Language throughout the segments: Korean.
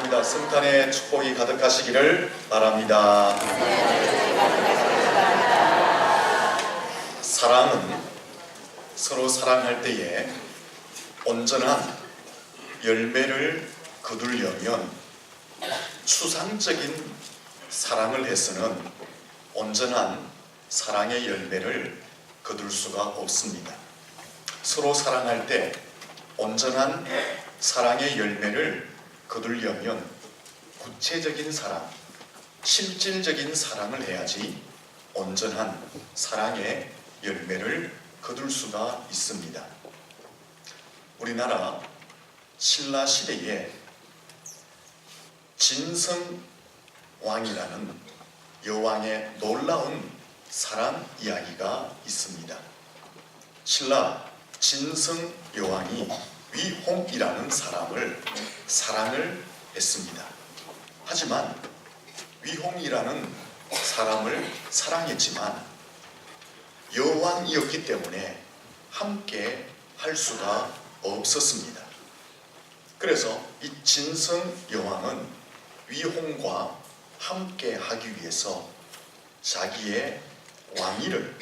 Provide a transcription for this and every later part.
축복합니다. 성탄의 축복이 가득하시기를 바랍니다. 사랑은 서로 사랑할 때에 온전한 열매를 거두려면 추상적인 사랑을 해서는 온전한 사랑의 열매를 거둘 수가 없습니다. 서로 사랑할 때 온전한 사랑의 열매를 거두려면 구체적인 사랑, 실질적인 사랑을 해야지 온전한 사랑의 열매를 거둘 수가 있습니다. 우리나라 신라 시대에 진성왕이라는 여왕의 놀라운 사랑 이야기가 있습니다. 신라 진성 여왕이 위홍이라는 사람을 했습니다. 하지만 위홍이라는 사람을 사랑했지만 여왕이었기 때문에 함께 할 수가 없었습니다. 그래서 이 진성 여왕은 위홍과 함께 하기 위해서 자기의 왕위를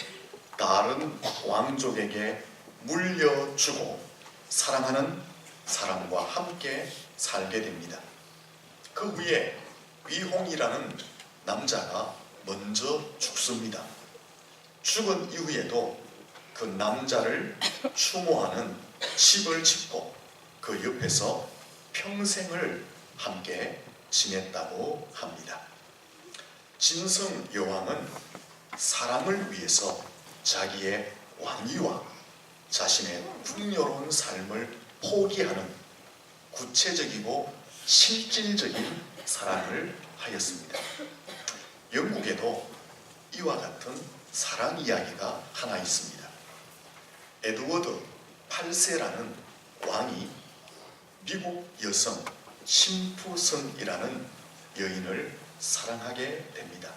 다른 왕족에게 물려주고 사랑하는 사람과 함께 살게 됩니다. 그 후에 위홍이라는 남자가 먼저 죽습니다. 죽은 이후에도 그 남자를 추모하는 집을 짓고 그 옆에서 평생을 함께 지냈다고 합니다. 진성 여왕은 사랑을 위해서 자기의 왕위와 자신의 풍요로운 삶을 포기하는 구체적이고 실질적인 사랑을 하였습니다. 영국에도 이와 같은 사랑 이야기가 하나 있습니다. 에드워드 8세라는 왕이 미국 여성 심푸선이라는 여인을 사랑하게 됩니다.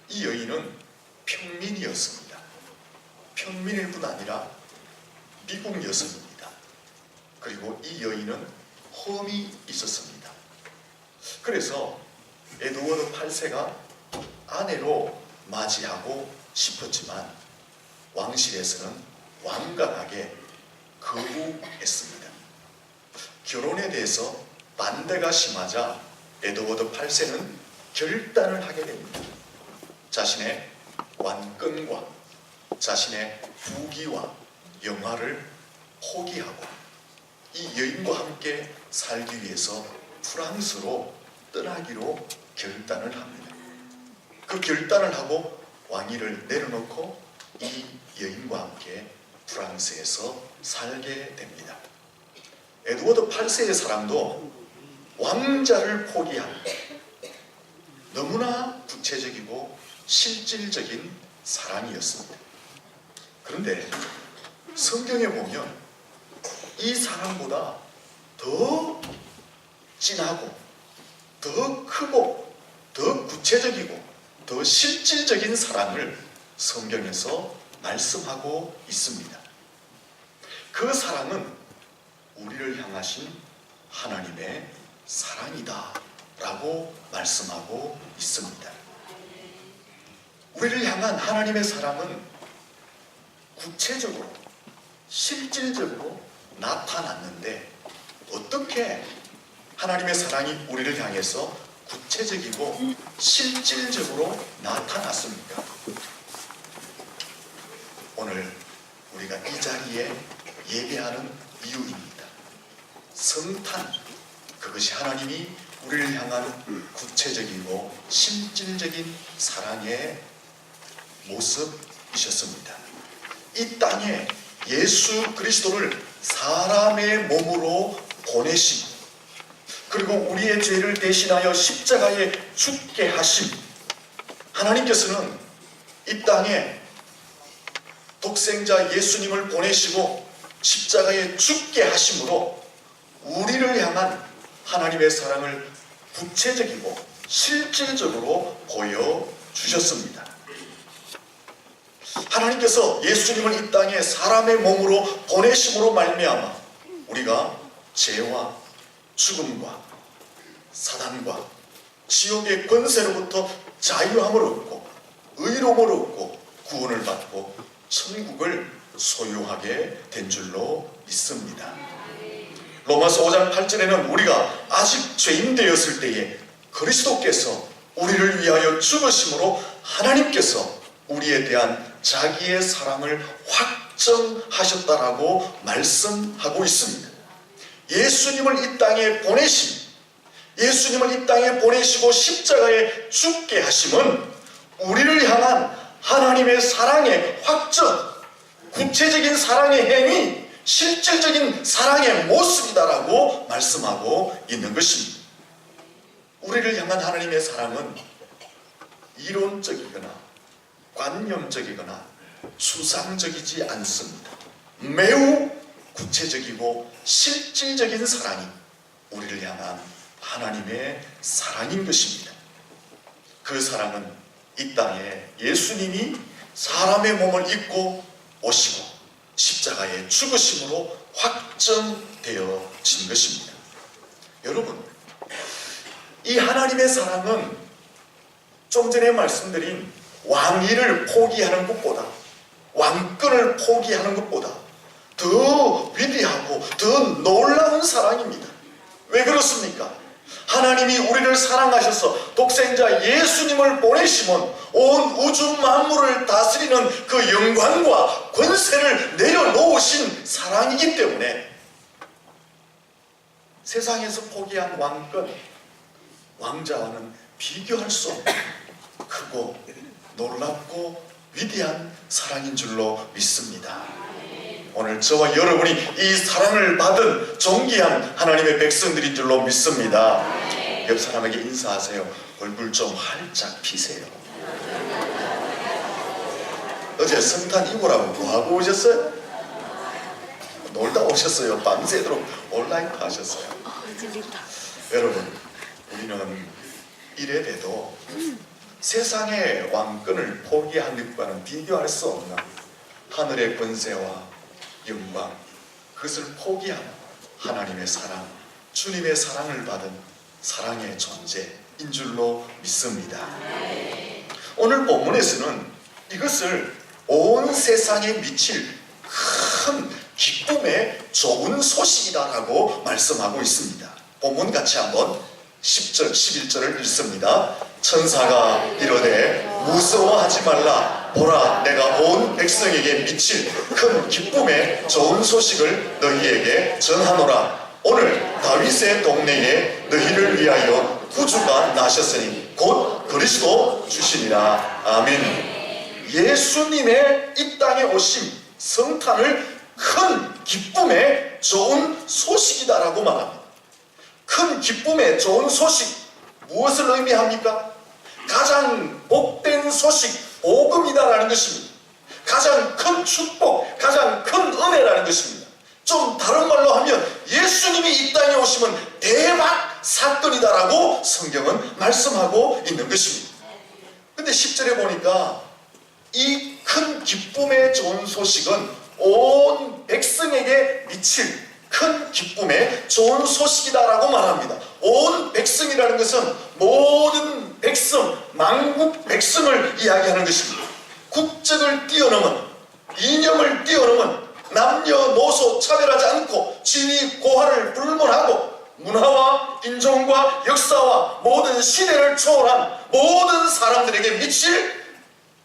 이 여인은 평민이었습니다. 평민일 뿐 아니라 미국 여성입니다. 그리고 이 여인은 험이 있었습니다. 그래서 에드워드 8세가 아내로 맞이하고 싶었지만 왕실에서는 완강하게 거부했습니다. 결혼에 대해서 반대가 심하자 에드워드 8세는 결단을 하게 됩니다. 자신의 왕권과 자신의 부귀와 영화를 포기하고 이 여인과 함께 살기 위해서 프랑스로 떠나기로 결단을 합니다. 그 결단을 하고 왕위를 내려놓고 이 여인과 함께 프랑스에서 살게 됩니다. 에드워드 8세의 사랑도 왕자를 포기한 너무나 구체적이고 실질적인 사랑이었습니다. 그런데 성경에 보면 이 사랑보다 더 진하고 더 크고 더 구체적이고 더 실질적인 사랑을 성경에서 말씀하고 있습니다. 그 사랑은 우리를 향하신 하나님의 사랑이다 라고 말씀하고 있습니다. 우리를 향한 하나님의 사랑은 구체적으로 실질적으로 나타났는데 어떻게 하나님의 사랑이 우리를 향해서 구체적이고 실질적으로 나타났습니까? 오늘 우리가 이 자리에 예배하는 이유입니다. 성탄, 그것이 하나님이 우리를 향한 구체적이고 실질적인 사랑의 모습이셨습니다. 이 땅에 예수 그리스도를 사람의 몸으로 보내심, 그리고 우리의 죄를 대신하여 십자가에 죽게 하심, 하나님께서는 이 땅에 독생자 예수님을 보내시고 십자가에 죽게 하심으로 우리를 향한 하나님의 사랑을 구체적이고 실질적으로 보여주셨습니다. 하나님께서 예수님을 이 땅에 사람의 몸으로 보내심으로 말미암아 우리가 죄와 죽음과 사단과 지옥의 권세로부터 자유함을 얻고 의로움을 얻고 구원을 받고 천국을 소유하게 된 줄로 믿습니다. 로마서 5장 8절에는 우리가 아직 죄인 되었을 때에 그리스도께서 우리를 위하여 죽으심으로 하나님께서 우리에 대한 자기의 사랑을 확정하셨다라고 말씀하고 있습니다. 예수님을 이 땅에 보내시고 십자가에 죽게 하심은 우리를 향한 하나님의 사랑의 확정, 구체적인 사랑의 행위, 실질적인 사랑의 모습이다라고 말씀하고 있는 것입니다. 우리를 향한 하나님의 사랑은 이론적이거나 관념적이거나 추상적이지 않습니다. 매우 구체적이고 실질적인 사랑이 우리를 향한 하나님의 사랑인 것입니다. 그 사랑은 이 땅에 예수님이 사람의 몸을 입고 오시고 십자가에 죽으심으로 확정되어진 것입니다. 여러분, 이 하나님의 사랑은 좀 전에 말씀드린 왕위를 포기하는 것보다, 왕권을 포기하는 것보다 더 위대하고 더 놀라운 사랑입니다. 왜 그렇습니까? 하나님이 우리를 사랑하셔서 독생자 예수님을 보내시면 온 우주 만물을 다스리는 그 영광과 권세를 내려놓으신 사랑이기 때문에 세상에서 포기한 왕권, 왕자와는 비교할 수 없는 크고 놀랍고 위대한 사랑인 줄로 믿습니다. 오늘 저와 여러분이 이 사랑을 받은 존귀한 하나님의 백성들인 줄로 믿습니다. 옆 사람에게 인사하세요. 얼굴 좀 활짝 피세요. 어제 성탄 이브라고 뭐하고 오셨어요? 놀다 오셨어요? 밤새도록 온라인 하셨어요? 여러분, 우리는 이래 돼도 세상의 왕권을 포기한 것과는 비교할 수 없는 하늘의 권세와 영광, 그것을 포기한 하나님의 사랑, 주님의 사랑을 받은 사랑의 존재인 줄로 믿습니다. 오늘 본문에서는 이것을 온 세상에 미칠 큰 기쁨의 좋은 소식이다라고 말씀하고 있습니다. 본문 같이 한번 10절, 11절을 읽습니다. 천사가 이르되 무서워하지 말라. 보라, 내가 온 백성에게 미칠 큰 기쁨의 좋은 소식을 너희에게 전하노라. 오늘 다윗의 동네에 너희를 위하여 구주가 나셨으니 곧 그리스도 주시니라. 아멘. 예수님의 이 땅에 오심, 성탄을 큰 기쁨의 좋은 소식이다라고 말합니다. 큰 기쁨의 좋은 소식, 무엇을 의미합니까? 가장 복된 소식, 복음이다라는 것입니다. 가장 큰 축복, 가장 큰 은혜라는 것입니다. 좀 다른 말로 하면 예수님이 이 땅에 오시면 대박 사건이다라고 성경은 말씀하고 있는 것입니다. 근데 10절에 보니까 이 큰 기쁨의 좋은 소식은 온 백성에게 미칠 큰 기쁨의 좋은 소식이다라고 말합니다. 온 백성이라는 것은 모든 백성, 만국 백성을 이야기하는 것입니다. 국적을 뛰어넘은, 이념을 뛰어넘은, 남녀노소 차별하지 않고 지위 고하를 불문하고 문화와 인종과 역사와 모든 시대를 초월한 모든 사람들에게 미칠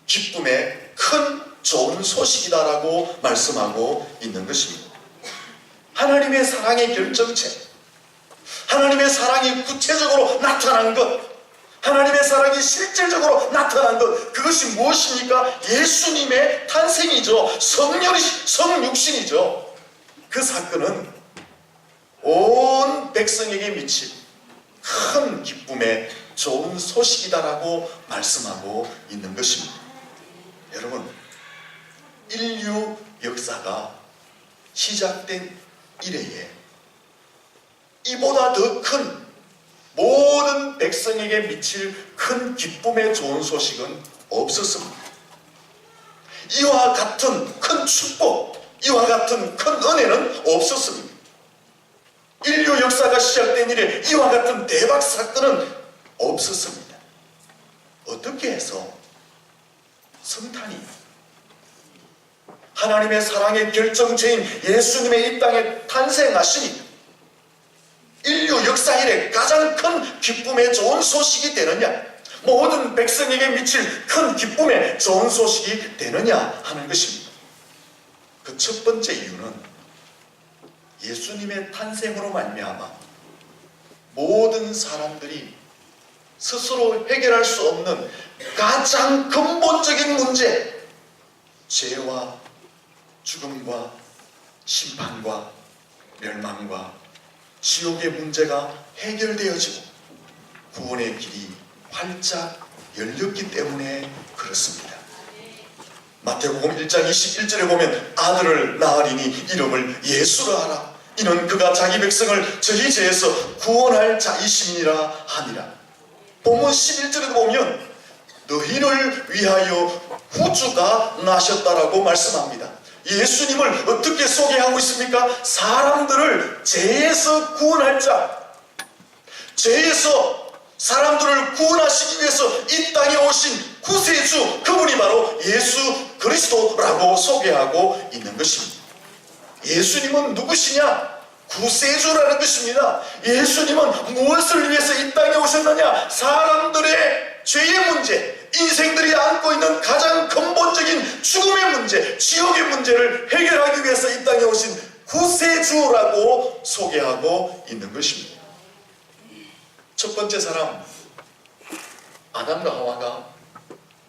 기쁨의 큰 좋은 소식이다라고 말씀하고 있는 것입니다. 하나님의 사랑의 결정체, 하나님의 사랑이 구체적으로 나타난 것, 하나님의 사랑이 실질적으로 나타난 것, 그것이 무엇입니까? 예수님의 탄생이죠. 성육신이죠. 그 사건은 온 백성에게 미친 큰 기쁨의 좋은 소식이다라고 말씀하고 있는 것입니다. 여러분, 인류 역사가 시작된 이래에 이보다 더 큰 모든 백성에게 미칠 큰 기쁨의 좋은 소식은 없었습니다. 이와 같은 큰 축복, 이와 같은 큰 은혜는 없었습니다. 인류 역사가 시작된 이래 이와 같은 대박 사건은 없었습니다. 어떻게 해서 성탄이 하나님의 사랑의 결정체인 예수님의 이 땅에 탄생하시니 인류 역사 이래 가장 큰 기쁨의 좋은 소식이 되느냐, 모든 백성에게 미칠 큰 기쁨의 좋은 소식이 되느냐 하는 것입니다. 그 첫 번째 이유는 예수님의 탄생으로 말미암아 모든 사람들이 스스로 해결할 수 없는 가장 근본적인 문제, 죄와 죽음과 심판과 멸망과 지옥의 문제가 해결되어지고 구원의 길이 활짝 열렸기 때문에 그렇습니다. 마태복음 1장 21절에 보면 아들을 낳으리니 이름을 예수라 하라. 이는 그가 자기 백성을 저희 죄에서 구원할 자이심이라 하니라. 본문 11절에도 보면 너희를 위하여 구주가 나셨다라고 말씀합니다. 예수님을 어떻게 소개하고 있습니까? 사람들을 죄에서 구원할 자, 죄에서 사람들을 구원하시기 위해서 이 땅에 오신 구세주, 그분이 바로 예수 그리스도라고 소개하고 있는 것입니다. 예수님은 누구시냐? 구세주라는 것입니다. 예수님은 무엇을 위해서 이 땅에 오셨느냐? 사람들의 죄의 문제, 인생들이 안고 있는 가장 근본적인 죽음의 문제, 지옥의 문제를 해결하기 위해서 이 땅에 오신 구세주라고 소개하고 있는 것입니다. 첫 번째 사람, 아담과 하와가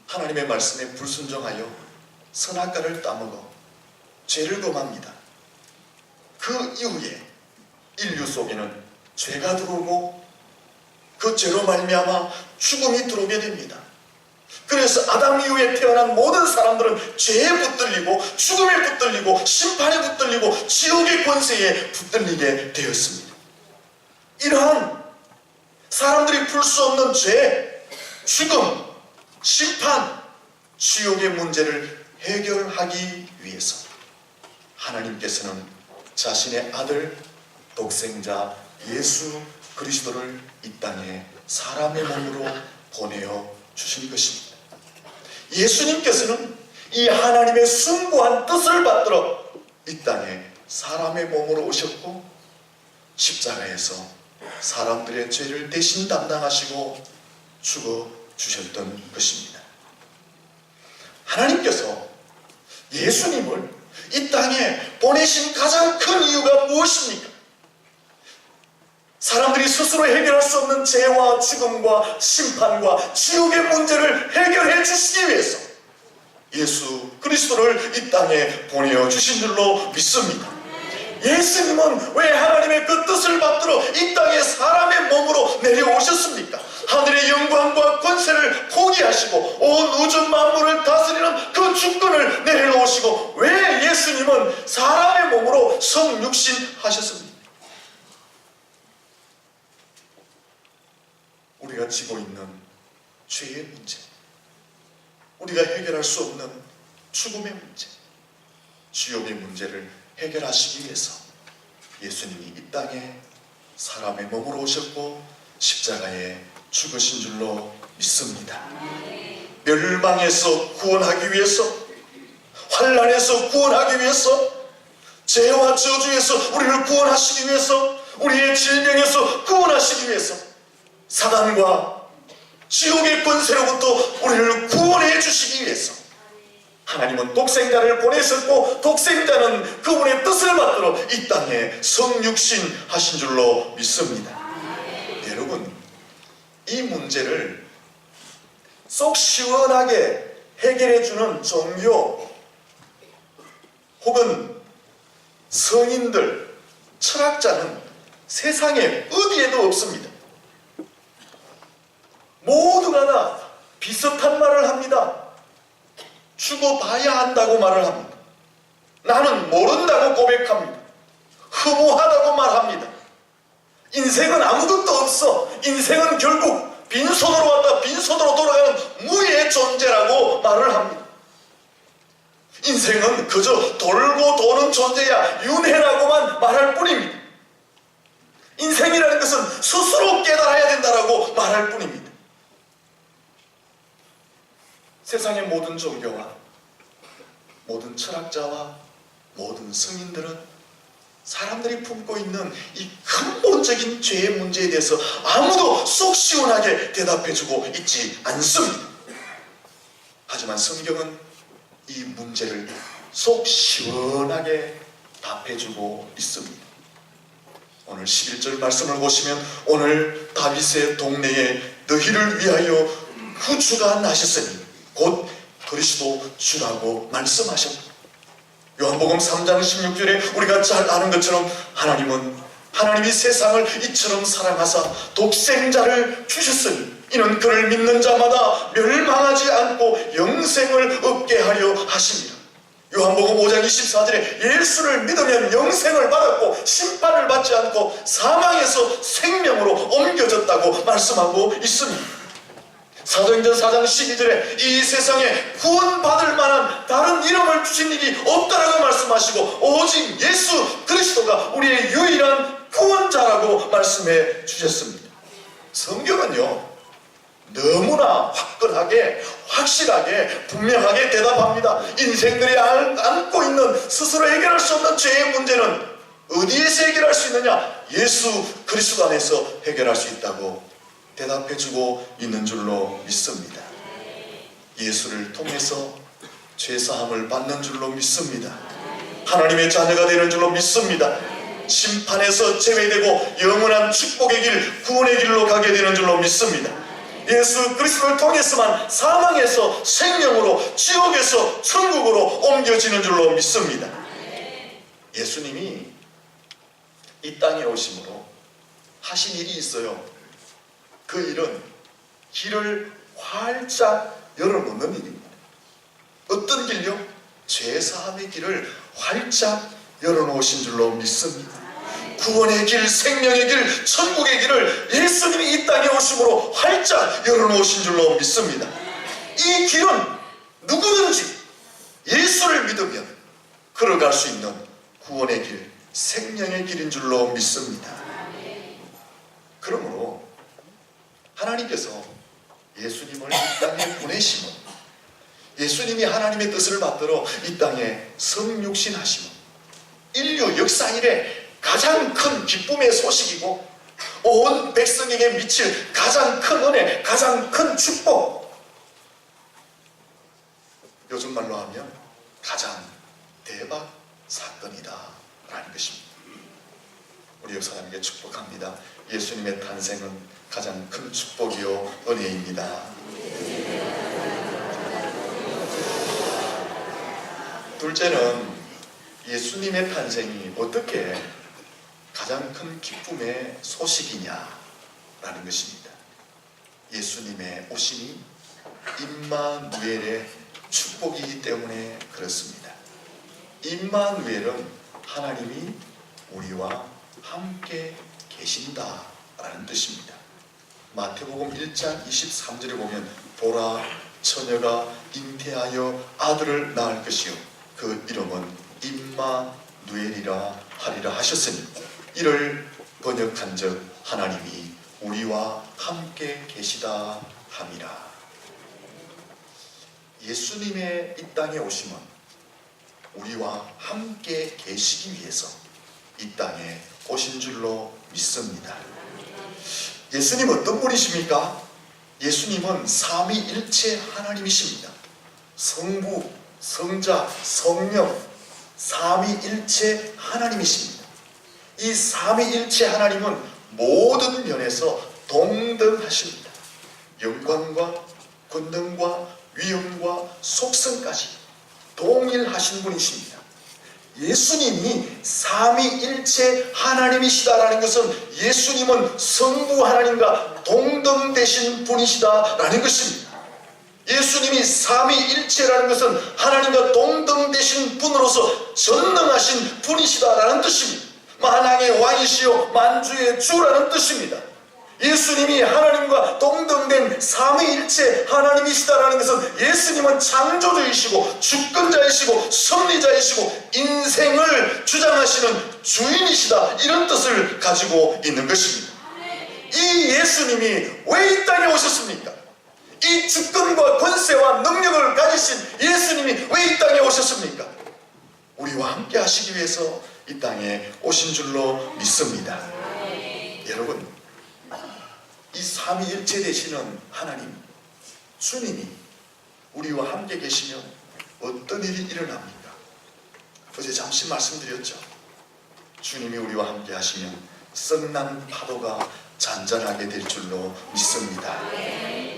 하나님의 말씀에 불순종하여 선악과를 따먹어 죄를 범합니다. 그 이후에 인류 속에는 죄가 들어오고 그 죄로 말미암아 죽음이 들어오게 됩니다. 그래서 아담 이후에 태어난 모든 사람들은 죄에 붙들리고 죽음에 붙들리고 심판에 붙들리고 지옥의 권세에 붙들리게 되었습니다. 이러한 사람들이 풀 수 없는 죄, 죽음, 심판, 지옥의 문제를 해결하기 위해서 하나님께서는 자신의 아들 독생자 예수 그리스도를 이 땅에 사람의 몸으로 보내어 주신 것입니다. 예수님께서는 이 하나님의 숭고한 뜻을 받들어 이 땅에 사람의 몸으로 오셨고 십자가에서 사람들의 죄를 대신 담당하시고 죽어 주셨던 것입니다. 하나님께서 예수님을 이 땅에 보내신 가장 큰 이유가 무엇입니까? 사람들이 스스로 해결할 수 없는 죄와 죽음과 심판과 지옥의 문제를 해결해 주시기 위해서 예수 그리스도를 이 땅에 보내어 주신 줄로 믿습니다. 예수님은 왜 하나님의 그 뜻을 받들어 이 땅에 사람의 몸으로 내려오셨습니까? 하늘의 영광과 권세를 포기하시고 온 우주 만물을 다스리는 그 주권을 내려놓으시고 왜 예수님은 사람의 몸으로 성육신 하셨습니까? 우리가 지고 있는 죄의 문제, 우리가 해결할 수 없는 죽음의 문제, 지옥의 문제를 해결하시기 위해서 예수님이 이 땅에 사람의 몸으로 오셨고 십자가에 죽으신 줄로 믿습니다. 멸망에서 구원하기 위해서, 환난에서 구원하기 위해서, 죄와 저주에서 우리를 구원하시기 위해서, 우리의 질병에서 구원하시기 위해서 사단과 지옥의 권세로부터 우리를 구원해 주시기 위해서 하나님은 독생자를 보내셨고 독생자는 그분의 뜻을 받들어 이 땅에 성육신 하신 줄로 믿습니다. 여러분, 이 문제를 쏙 시원하게 해결해 주는 종교 혹은 성인들, 철학자는 세상에 어디에도 없습니다. 모두가 다 비슷한 말을 합니다. 죽어봐야 한다고 말을 합니다. 나는 모른다고 고백합니다. 허무하다고 말합니다. 인생은 아무것도 없어. 인생은 결국 빈손으로 왔다 빈손으로 돌아가는 무의 존재라고 말을 합니다. 인생은 그저 돌고 도는 존재야, 윤회라고만 말할 뿐입니다. 인생이라는 것은 스스로 깨달아야 된다라고 말할 뿐입니다. 세상의 모든 종교와 모든 철학자와 모든 성인들은 사람들이 품고 있는 이 근본적인 죄의 문제에 대해서 아무도 속 시원하게 대답해주고 있지 않습니다. 하지만 성경은 이 문제를 속 시원하게 답해주고 있습니다. 오늘 11절 말씀을 보시면 오늘 다윗의 동네에 너희를 위하여 구주가 나셨으니 곧 그리스도 주라고 말씀하셨다. 요한복음 3장 16절에 우리가 잘 아는 것처럼 하나님이 세상을 이처럼 사랑하사 독생자를 주셨으니 이는 그를 믿는 자마다 멸망하지 않고 영생을 얻게 하려 하십니다. 요한복음 5장 24절에 예수를 믿으면 영생을 받았고 심판을 받지 않고 사망에서 생명으로 옮겨졌다고 말씀하고 있습니다. 사도행전 4장 12절에 이 세상에 구원받을 만한 다른 이름을 주신 일이 없다라고 말씀하시고 오직 예수 그리스도가 우리의 유일한 구원자라고 말씀해 주셨습니다. 성경은요 너무나 화끈하게 확실하게 분명하게 대답합니다. 인생들이 안고 있는 스스로 해결할 수 없는 죄의 문제는 어디에서 해결할 수 있느냐? 예수 그리스도 안에서 해결할 수 있다고 대답해주고 있는 줄로 믿습니다. 예수를 통해서 죄사함을 받는 줄로 믿습니다. 하나님의 자녀가 되는 줄로 믿습니다. 심판에서 제외되고 영원한 축복의 길, 구원의 길로 가게 되는 줄로 믿습니다. 예수 그리스도를 통해서만 사망에서 생명으로, 지옥에서 천국으로 옮겨지는 줄로 믿습니다. 예수님이 이 땅에 오심으로 하신 일이 있어요. 그 일은 길을 활짝 열어놓는 일입니다. 어떤 길요? 죄사함의 길을 활짝 열어놓으신 줄로 믿습니다. 구원의 길, 생명의 길, 천국의 길을 예수님이 이 땅에 오심으로 활짝 열어놓으신 줄로 믿습니다. 이 길은 누구든지 예수를 믿으면 걸어갈 수 있는 구원의 길, 생명의 길인 줄로 믿습니다. 그러므로 하나님께서 예수님을 이 땅에 보내심은 예수님이 하나님의 뜻을 받들어 이 땅에 성육신하심은 인류 역사 이래 가장 큰 기쁨의 소식이고 온 백성에게 미칠 가장 큰 은혜, 가장 큰 축복, 요즘 말로 하면 가장 대박 사건이다 라는 것입니다. 우리 역사님께 축복합니다. 예수님의 탄생은 가장 큰 축복이요 은혜입니다. 둘째는 예수님의 탄생이 어떻게 가장 큰 기쁨의 소식이냐라는 것입니다. 예수님의 오심이 임마누엘의 축복이기 때문에 그렇습니다. 임마누엘은 하나님이 우리와 함께 계신다라는 뜻입니다. 마태복음 1장 23절에 보면 보라 처녀가 잉태하여 아들을 낳을 것이요 그 이름은 임마누엘이라 하리라 하셨으니 이를 번역한즉 하나님이 우리와 함께 계시다 함이라. 예수님의 이 땅에 오심은 우리와 함께 계시기 위해서 이 땅에 오신 줄로 믿습니다. 예수님 어떤 분이십니까? 예수님은 삼위일체 하나님이십니다. 성부, 성자, 성령 삼위일체 하나님이십니다. 이 삼위일체 하나님은 모든 면에서 동등하십니다. 영광과 권능과 위엄과 속성까지 동일하신 분이십니다. 예수님이 삼위일체 하나님이시다라는 것은 예수님은 성부 하나님과 동등되신 분이시다라는 것입니다. 예수님이 삼위일체라는 것은 하나님과 동등되신 분으로서 전능하신 분이시다라는 뜻입니다. 만왕의 왕이시요 만주의 주라는 뜻입니다. 예수님이 하나님과 동등된 삼위일체 하나님이시다라는 것은 예수님은 창조주이시고 주권자이시고 섭리자이시고 인생을 주장하시는 주인이시다, 이런 뜻을 가지고 있는 것입니다. 이 예수님이 왜 이 땅에 오셨습니까? 이 주권과 권세와 능력을 가지신 예수님이 왜 이 땅에 오셨습니까? 우리와 함께 하시기 위해서 이 땅에 오신 줄로 믿습니다. 여러분, 이 삼위일체 되시는 하나님, 주님이 우리와 함께 계시면 어떤 일이 일어납니까? 어제 잠시 말씀드렸죠. 주님이 우리와 함께 하시면 썩난 파도가 잔잔하게 될 줄로 믿습니다.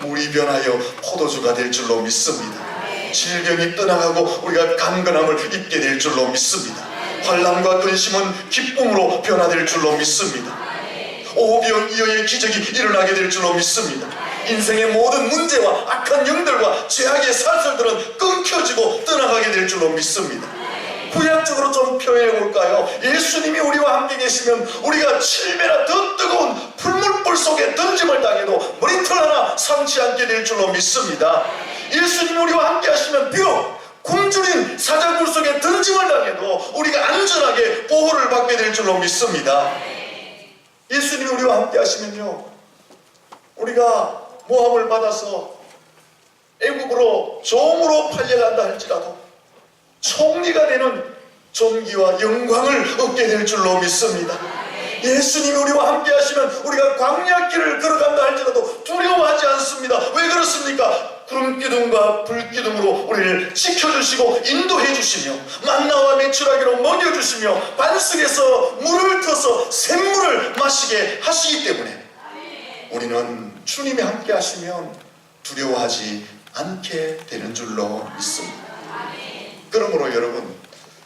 물이 변하여 포도주가 될 줄로 믿습니다. 질병이 떠나가고 우리가 강건함을 입게 될 줄로 믿습니다. 환난과 근심은 기쁨으로 변화될 줄로 믿습니다. 오병이어의 기적이 일어나게 될 줄로 믿습니다. 인생의 모든 문제와 악한 영들과 죄악의 살살들은 끊겨지고 떠나가게 될 줄로 믿습니다. 구약적으로 좀 표현해 볼까요? 예수님이 우리와 함께 계시면 우리가 7배나 더 뜨거운 풀물불 속에 던짐을 당해도 머리털 하나 상치 않게 될 줄로 믿습니다. 예수님이 우리와 함께 하시면 비록 굶주린 사자굴 속에 던짐을 당해도 우리가 안전하게 보호를 받게 될 줄로 믿습니다. 예수님이 우리와 함께 하시면요, 우리가 모함을 받아서 애국으로 종으로 팔려간다 할지라도 총리가 되는 존귀와 영광을 얻게 될 줄로 믿습니다. 예수님이 우리와 함께 하시면 우리가 광야길을 걸어간다 할지라도 두려워하지 않습니다. 왜 그렇습니까? 구름기둥과 불기둥으로 우리를 지켜주시고 인도해 주시며 만나와 메추라기로 먹여주시며 반석에서 물을 터서 샘물을 마시게 하시기 때문에 우리는 주님이 함께 하시면 두려워하지 않게 되는 줄로 믿습니다. 그러므로 여러분,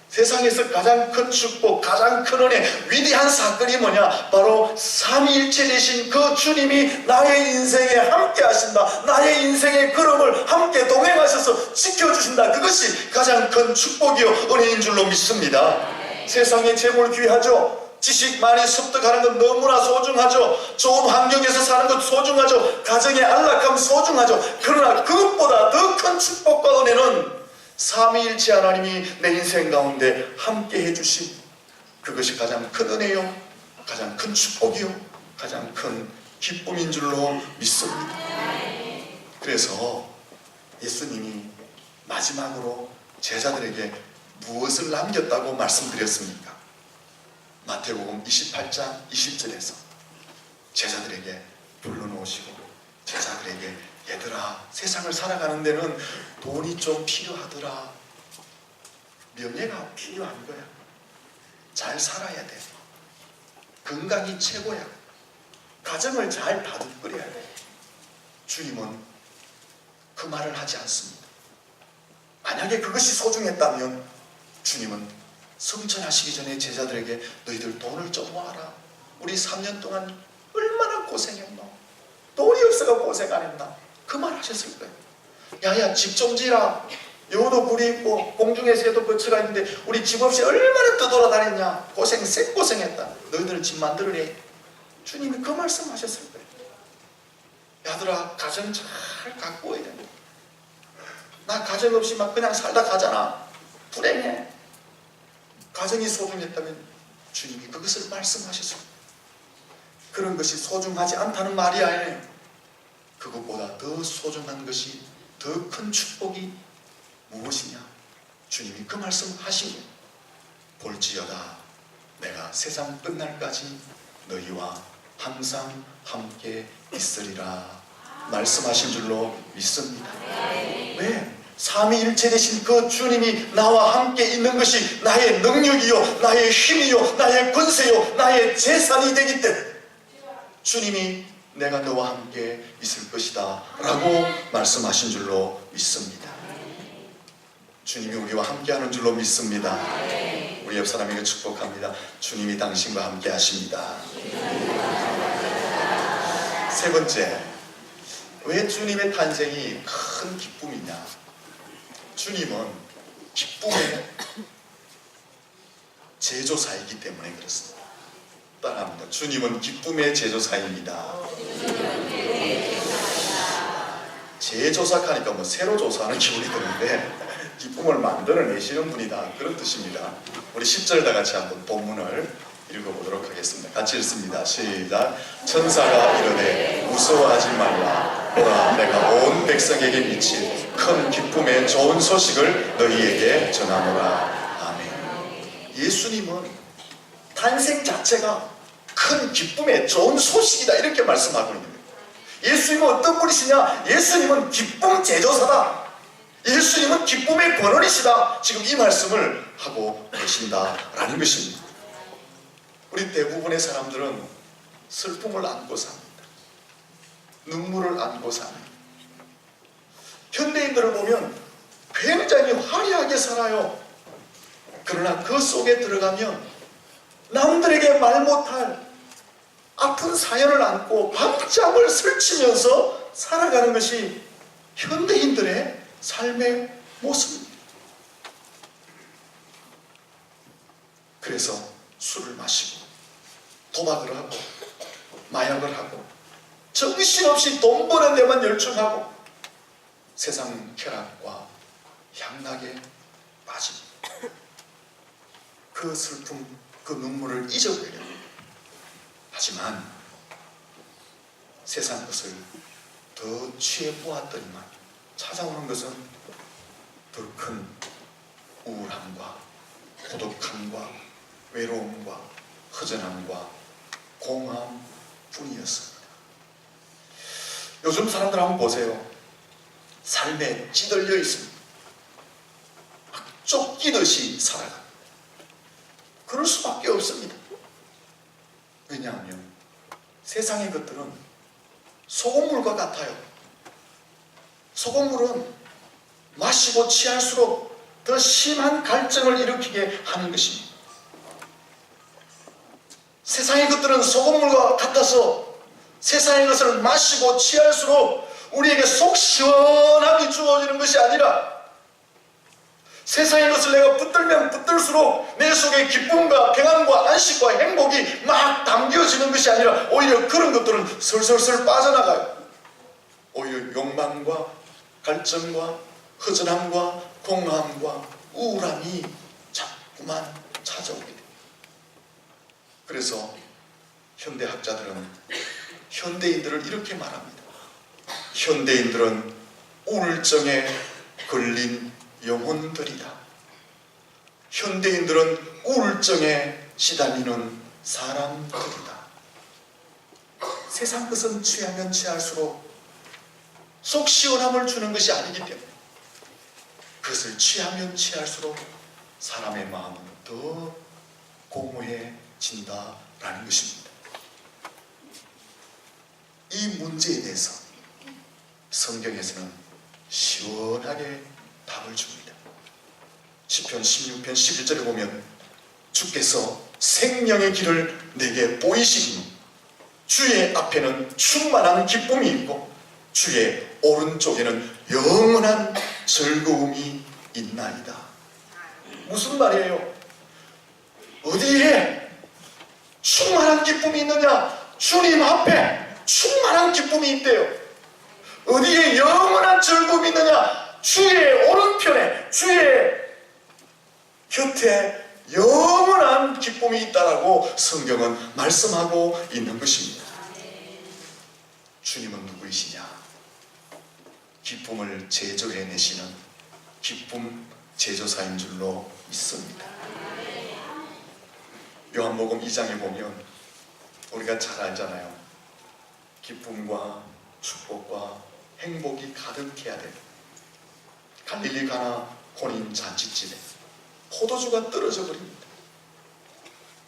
세상에서 가장 큰 축복, 가장 큰 은혜, 위대한 사건이 뭐냐? 바로 삼위일체 되신 그 주님이 나의 인생에 함께 하신다, 나의 인생의 걸음을 함께 동행하셔서 지켜주신다. 그것이 가장 큰 축복이요 은혜인 줄로 믿습니다. 세상의 재물 귀하죠. 지식 많이 습득하는 건 너무나 소중하죠. 좋은 환경에서 사는 것 소중하죠. 가정의 안락함 소중하죠. 그러나 그것보다 더 큰 축복과 은혜는 삼위일체 하나님이 내 인생 가운데 함께 해주신 그것이 가장 큰 은혜요, 가장 큰 축복이요, 가장 큰 기쁨인 줄로 믿습니다. 그래서 예수님이 마지막으로 제자들에게 무엇을 남겼다고 말씀드렸습니까? 마태복음 28장 20절에서 제자들에게 불러놓으시고 제자들에게 얘들아, 세상을 살아가는 데는 돈이 좀 필요하더라. 명예가 필요한 거야. 잘 살아야 돼. 건강이 최고야. 가정을 잘 다듬거려야 돼. 주님은 그 말을 하지 않습니다. 만약에 그것이 소중했다면 주님은 성천하시기 전에 제자들에게 너희들 돈을 좀 모아라. 우리 3년 동안 얼마나 고생했노. 돈이 없어가 고생 안 했나. 그 말 하셨을 거예요. 야야, 집 좀 지라. 여우도 굴이 있고 공중에 새도 거처가 있는데 우리 집 없이 얼마나 떠돌아다녔냐. 고생 생고생했다. 너희들 집 만들으래. 주님이 그 말씀 하셨을 거예요. 야들아, 가정 잘 갖고 와야 된다. 나 가정 없이 막 그냥 살다 가잖아. 불행해. 가정이 소중했다면 주님이 그것을 말씀하셨을 거예요. 그런 것이 소중하지 않다는 말이 아니에요. 그것보다 더 소중한 것이, 더 큰 축복이 무엇이냐? 주님이 그 말씀 하시고 볼지어다 내가 세상 끝날까지 너희와 항상 함께 있으리라 말씀하신 줄로 믿습니다. 왜? 삼위일체 되신 그 주님이 나와 함께 있는 것이 나의 능력이요, 나의 힘이요, 나의 권세요, 나의 재산이 되기 때문에 주님이 내가 너와 함께 있을 것이다 라고 말씀하신 줄로 믿습니다. 주님이 우리와 함께 하는 줄로 믿습니다. 우리 옆 사람에게 축복합니다. 주님이 당신과 함께 하십니다. 세 번째, 왜 주님의 탄생이 큰 기쁨이냐? 주님은 기쁨의 제조사이기 때문에 그렇습니다. 따라합니다. 주님은 기쁨의 제조사입니다. 재조사하니까 뭐 새로 조사하는 기분이 드는데 기쁨을 만들어내시는 분이다, 그런 뜻입니다. 우리 10절 다 같이 한번 본문을 읽어보도록 하겠습니다. 같이 읽습니다. 시작. 천사가 이르되 무서워하지 말라. 보라, 내가 온 백성에게 미칠 큰 기쁨의 좋은 소식을 너희에게 전하노라. 아멘. 예수님은 탄생 자체가 큰 기쁨의 좋은 소식이다, 이렇게 말씀하고 있는 거예요. 예수님은 어떤 분이시냐? 예수님은 기쁨 제조사다. 예수님은 기쁨의 권원이시다. 지금 이 말씀을 하고 계신다라는 것입니다. 우리 대부분의 사람들은 슬픔을 안고 삽니다. 눈물을 안고 삽니다. 현대인들을 보면 굉장히 화려하게 살아요. 그러나 그 속에 들어가면 남들에게 말 못할 아픈 사연을 안고 밤잠을 설치면서 살아가는 것이 현대인들의 삶의 모습입니다. 그래서 술을 마시고 도박을 하고 마약을 하고 정신없이 돈 버는 데만 열중하고 세상 쾌락과 향락에 빠집니다. 그 슬픔, 그 눈물을 잊어버리려고 합니다. 하지만 세상 것을 더 취해 보았더니만 찾아오는 것은 더 큰 우울함과 고독함과 외로움과 허전함과 공허함 뿐이었습니다. 요즘 사람들 한번 보세요. 삶에 찌들려 있습니다. 막 쫓기듯이 살아갑니다. 그럴 수밖에 없습니다. 왜냐하면 세상의 것들은 소금물과 같아요. 소금물은 마시고 취할수록 더 심한 갈증을 일으키게 하는 것입니다. 세상의 것들은 소금물과 같아서 세상의 것을 마시고 취할수록 우리에게 속 시원함이 주어지는 것이 아니라 세상의 것을 내가 붙들면 붙들수록 내 속에 기쁨과 평안과 안식과 행복이 막 담겨지는 것이 아니라 오히려 그런 것들은 슬슬슬 빠져나가요. 오히려 욕망과 갈증과 허전함과 공허함과 우울함이 자꾸만 찾아오게 됩니다. 그래서 현대학자들은 현대인들을 이렇게 말합니다. 현대인들은 우울증에 걸린 영혼들이다. 현대인들은 우울증에 시달리는 사람들이다. 세상 것은 취하면 취할수록 속 시원함을 주는 것이 아니기 때문에 그것을 취하면 취할수록 사람의 마음은 더 공허해진다라는 것입니다. 이 문제에 대해서 성경에서는 시원하게 답을 줍니다. 시편 16편 11절에 보면 주께서 생명의 길을 내게 보이시니 주의 앞에는 충만한 기쁨이 있고 주의 오른쪽에는 영원한 즐거움이 있나이다. 무슨 말이에요? 어디에 충만한 기쁨이 있느냐? 주님 앞에 충만한 기쁨이 있대요. 어디에 영원한 즐거움이 있느냐? 주의 오른편에, 주의 곁에 영원한 기쁨이 있다라고 성경은 말씀하고 있는 것입니다. 주님은 누구이시냐? 기쁨을 제조해내시는 기쁨 제조사인 줄로 믿습니다. 요한복음 2장에 보면 우리가 잘 알잖아요. 기쁨과 축복과 행복이 가득해야 돼. 갈릴리 가나 혼인 잔치집에 포도주가 떨어져 버립니다.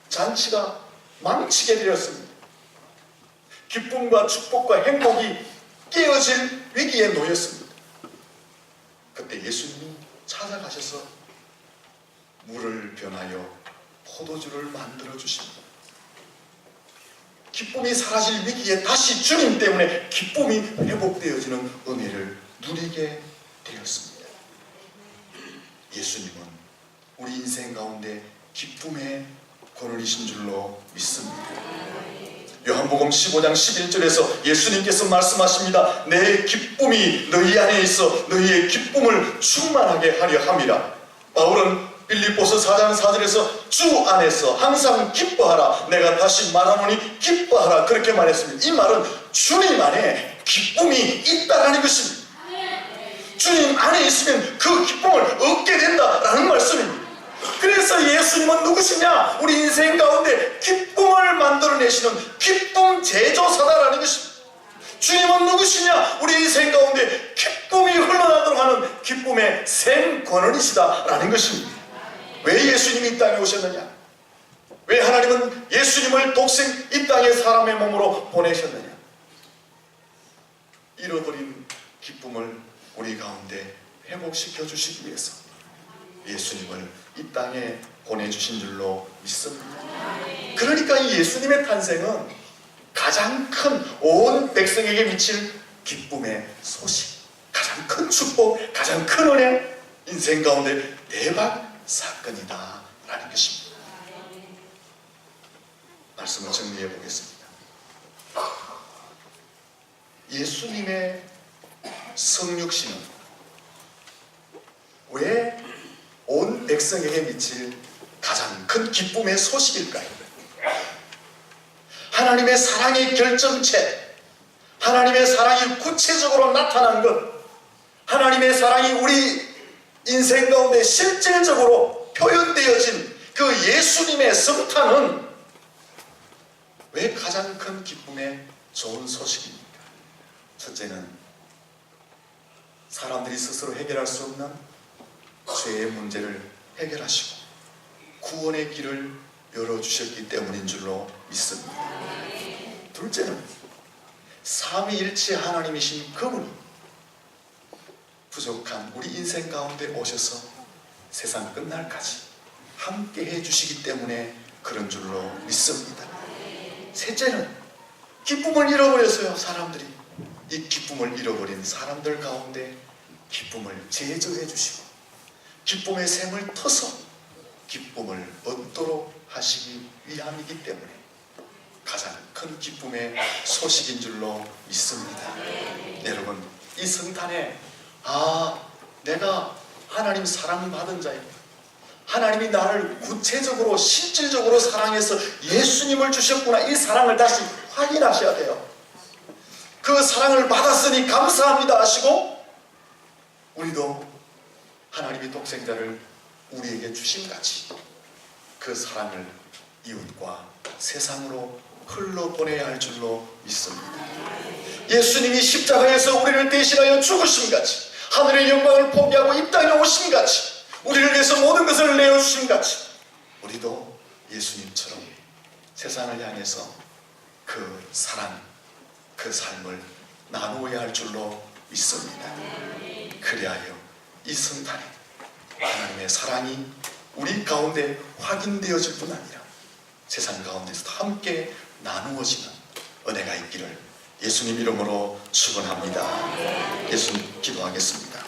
잔치가 망치게 되었습니다. 기쁨과 축복과 행복이 깨어질 위기에 놓였습니다. 그때 예수님이 찾아가셔서 물을 변하여 포도주를 만들어 주십니다. 기쁨이 사라질 위기에 다시 주님 때문에 기쁨이 회복되어지는 은혜를 누리게 되었습니다. 예수님은 우리 인생 가운데 기쁨의 권원이신 줄로 믿습니다. 요한복음 15장 11절에서 예수님께서 말씀하십니다. 내 기쁨이 너희 안에 있어 너희의 기쁨을 충만하게 하려 함이라. 바울은 빌립보서 4장 4절에서 주 안에서 항상 기뻐하라. 내가 다시 말하노니 기뻐하라. 그렇게 말했습니다. 이 말은 주님 안에 기쁨이 있다라는 것입니다. 주님 안에 있으면 그 기쁨을 얻게 된다라는 말씀입니다. 그래서 예수님은 누구시냐? 우리 인생 가운데 기쁨을 만들어내시는 기쁨 제조사다라는 것입니다. 주님은 누구시냐? 우리 인생 가운데 기쁨이 흘러나도록 하는 기쁨의 생권원이시다라는 것입니다. 왜 예수님이 이 땅에 오셨느냐? 왜 하나님은 예수님을 독생 이 땅에 사람의 몸으로 보내셨느냐? 잃어버린 기쁨을 우리 가운데 회복시켜 주시기 위해서 예수님을 이 땅에 보내주신 줄로 믿습니다. 그러니까 이 예수님의 탄생은 가장 큰 온 백성에게 미칠 기쁨의 소식, 가장 큰 축복, 가장 큰 은혜, 인생 가운데 대박 사건이다 라는 것입니다. 말씀을 정리해 보겠습니다. 예수님의 성육신은 왜 온 백성에게 미칠 가장 큰 기쁨의 소식일까요? 하나님의 사랑의 결정체, 하나님의 사랑이 구체적으로 나타난 것, 하나님의 사랑이 우리 인생 가운데 실질적으로 표현되어진 그 예수님의 성탄은 왜 가장 큰 기쁨의 좋은 소식입니까? 첫째는 사람들이 스스로 해결할 수 없는 죄의 문제를 해결하시고 구원의 길을 열어주셨기 때문인 줄로 믿습니다. 둘째는 삼위일체 하나님이신 그분이 부족한 우리 인생 가운데 오셔서 세상 끝날까지 함께 해주시기 때문에 그런 줄로 믿습니다. 셋째는 기쁨을 잃어버렸어요. 사람들이 이 기쁨을 잃어버린 사람들 가운데 기쁨을 제조해 주시고 기쁨의 샘을 터서 기쁨을 얻도록 하시기 위함이기 때문에 가장 큰 기쁨의 소식인 줄로 믿습니다. 여러분, 이 성탄에 내가 하나님 사랑받은 자입니다. 하나님이 나를 구체적으로 실질적으로 사랑해서 예수님을 주셨구나, 이 사랑을 다시 확인하셔야 돼요. 그 사랑을 받았으니 감사합니다 하시고 우리도 하나님의 독생자를 우리에게 주심같이 그 사랑을 이웃과 세상으로 흘러보내야 할 줄로 믿습니다. 예수님이 십자가에서 우리를 대신하여 죽으심같이 하늘의 영광을 포기하고 이 땅에 오심같이 우리를 위해서 모든 것을 내어주심같이 우리도 예수님처럼 세상을 향해서 그 사랑, 그 삶을 나누어야 할 줄로 믿습니다. 그리하여 이 성탄에 하나님의 사랑이 우리 가운데 확인되어질 뿐 아니라 세상 가운데서도 함께 나누어지는 은혜가 있기를 예수님 이름으로 축원합니다. 예수님 기도하겠습니다.